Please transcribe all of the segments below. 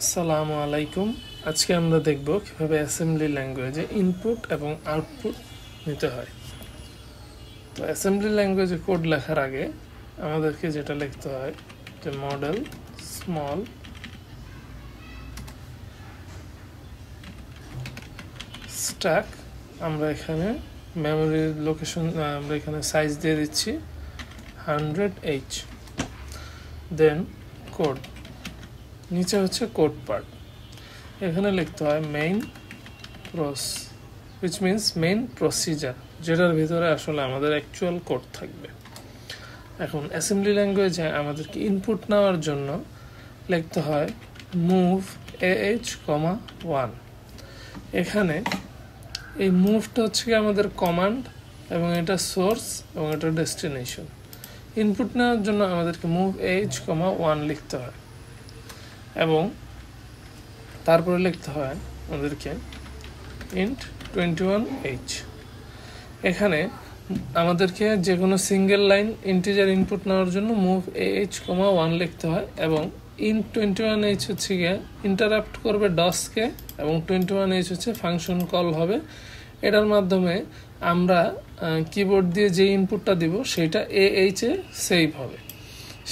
আসসালামু আলাইকুম। আজকে আমরা দেখব কিভাবে অ্যাসেম্বলি ল্যাঙ্গুয়েজে ইনপুট এবং আউটপুট নিতে হয়। তো অ্যাসেম্বলি ল্যাঙ্গুয়েজে কোড লেখার আগে আমাদেরকে যেটা লিখতে হয় যে মডেল স্মল স্ট্যাক, আমরা এখানে মেমোরি লোকেশন আমরা এখানে সাইজ দিয়ে দিচ্ছি 100H, দেন কোড, নিচে হচ্ছে কোড পার্ট। এখানে লিখতে হয় main pros, which means main procedure, যেটার ভিতরে আসলে আমাদের অ্যাকচুয়াল কোড থাকবে। এখন অ্যাসেম্বলি ল্যাঙ্গুয়েজে আমাদেরকে ইনপুট নেওয়ার জন্য লিখতে হয় মুভ AH, 1। এখানে এই মুভটা হচ্ছে কি আমাদের কমান্ড এবং এটা সোর্স এবং এটা ডেস্টিনেশন। ইনপুট নেওয়ার জন্য আমাদেরকে মুভ AH, 1 লিখতে হয় এবং তারপরে লিখতে হয় আমাদেরকে int 21H। এখানে আমাদেরকে যে কোনো সিঙ্গেল লাইন ইন্টিজার ইনপুট নেওয়ার জন্য মুভ AH, 1 লিখতে হয় এবং int 21H হচ্ছে গিয়ে ইন্টারাপ্ট করবে ডসকে এবং 21H হচ্ছে ফাংশন কল হবে। এটার মাধ্যমে আমরা কিবোর্ড দিয়ে যে ইনপুটটা দিব সেটা AH এ সেভ হবে।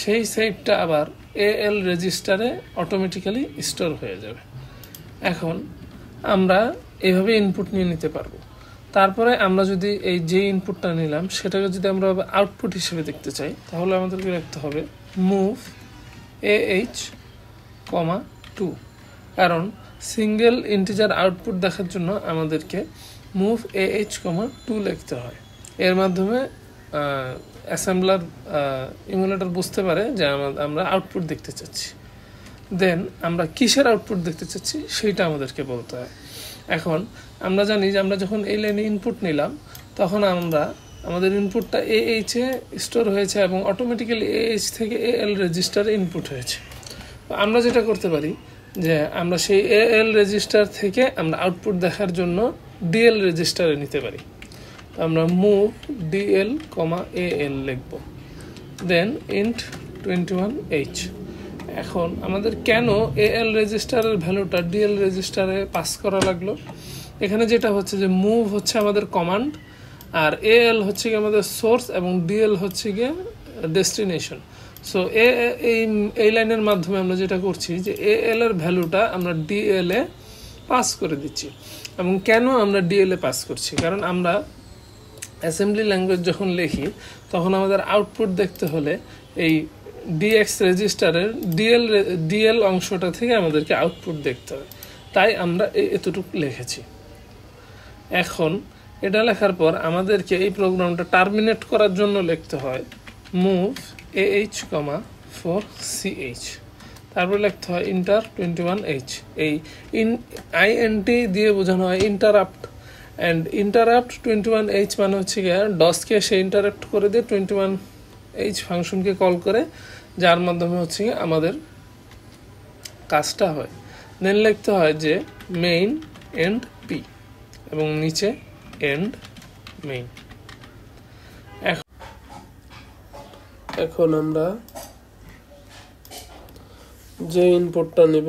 সেই সেভটা আবার AL রেজিস্টারে অটোমেটিক্যালি স্টোর হয়ে যাবে। এখন আমরা এইভাবে ইনপুট নিয়ে নিতে পারবো। তারপরে আমরা যদি এই যে ইনপুটটা নিলাম সেটাকে যদি আমরা আউটপুট হিসেবে দেখতে চাই তাহলে আমাদেরকে লিখতে হবে মুভ AH, 2, কারণ সিঙ্গেল ইন্টিজার আউটপুট দেখার জন্য আমাদেরকে মুভ AH, 2 লিখতে হয়। এর মাধ্যমে অ্যাসেম্বলার ইমুলেটর বুঝতে পারে যে আমরা আউটপুট দেখতে চাচ্ছি। দেন আমরা কিসের আউটপুট দেখতে চাচ্ছি সেইটা আমাদেরকে বলতে হয়। এখন আমরা জানি যে আমরা যখন এই লাইনে ইনপুট নিলাম তখন আমাদের ইনপুটটা AH এ স্টোর হয়েছে এবং অটোমেটিক্যালি AH থেকে AL রেজিস্টারে ইনপুট হয়েছে। আমরা যেটা করতে পারি যে আমরা সেই AL রেজিস্টার থেকে আমরা আউটপুট দেখার জন্য DL রেজিস্টারে নিতে পারি। আমরা মুভ DL, AL লিখব, দেন int 21H। এখন আমাদের কেন AL রেজিস্টারের ভ্যালুটা DL রেজিস্টারে পাস করা লাগলো? এখানে যেটা হচ্ছে যে মুভ হচ্ছে আমাদের কমান্ড আর AL হচ্ছে গিয়ে আমাদের সোর্স এবং DL হচ্ছে গিয়ে ডেস্টিনেশন। সো এই লাইনের মাধ্যমে আমরা যেটা করছি যে AL এর ভ্যালুটা আমরা DL এ পাস করে দিচ্ছি। এবং কেন আমরা DL এ পাস করছি? কারণ আমরা অ্যাসেম্বলি ল্যাঙ্গুয়েজ যখন লিখি তখন আমাদের আউটপুট দেখতে হলে এই DX রেজিস্টারের DL অংশটা থেকে আমাদেরকে আউটপুট দেখতে হবে, তাই আমরা এতটুকু লিখেছি। এখন এটা লেখার পর আমাদেরকে এই প্রোগ্রামটা টার্মিনেট করার জন্য লিখতে হয় মুভ AH, 4CH, তারপর লিখতে হয় ইন্টার 21H। এই INT দিয়ে বোঝানো হয় ইন্টারাপ্ট, অ্যান্ড ইন্টারাপ্ট 21H মানে হচ্ছে গিয়ে ডসকে সে ইন্টারাপ্ট করে দিয়ে 21H ফাংশনকে কল করে, যার মাধ্যমে হচ্ছে আমাদের কাজটা হয়। দেন লিখতে হয় যে মেইন এন্ড পি এবং নিচে এন্ড মেইন। এখন আমরা যে ইনপুটটা নিব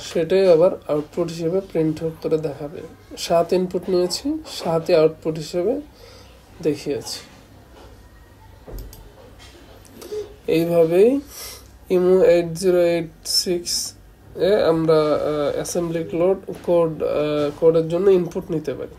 সেটাই আবার আউটপুট হিসেবে প্রিন্ট করে দেখাবে। 7 ইনপুট নিয়েছি, 7ই আউটপুট হিসেবে দেখিয়েছি। এইভাবেই ইমু 8086 এ আমরা অ্যাসেম্বলি কোডের জন্য ইনপুট নিতে পারি।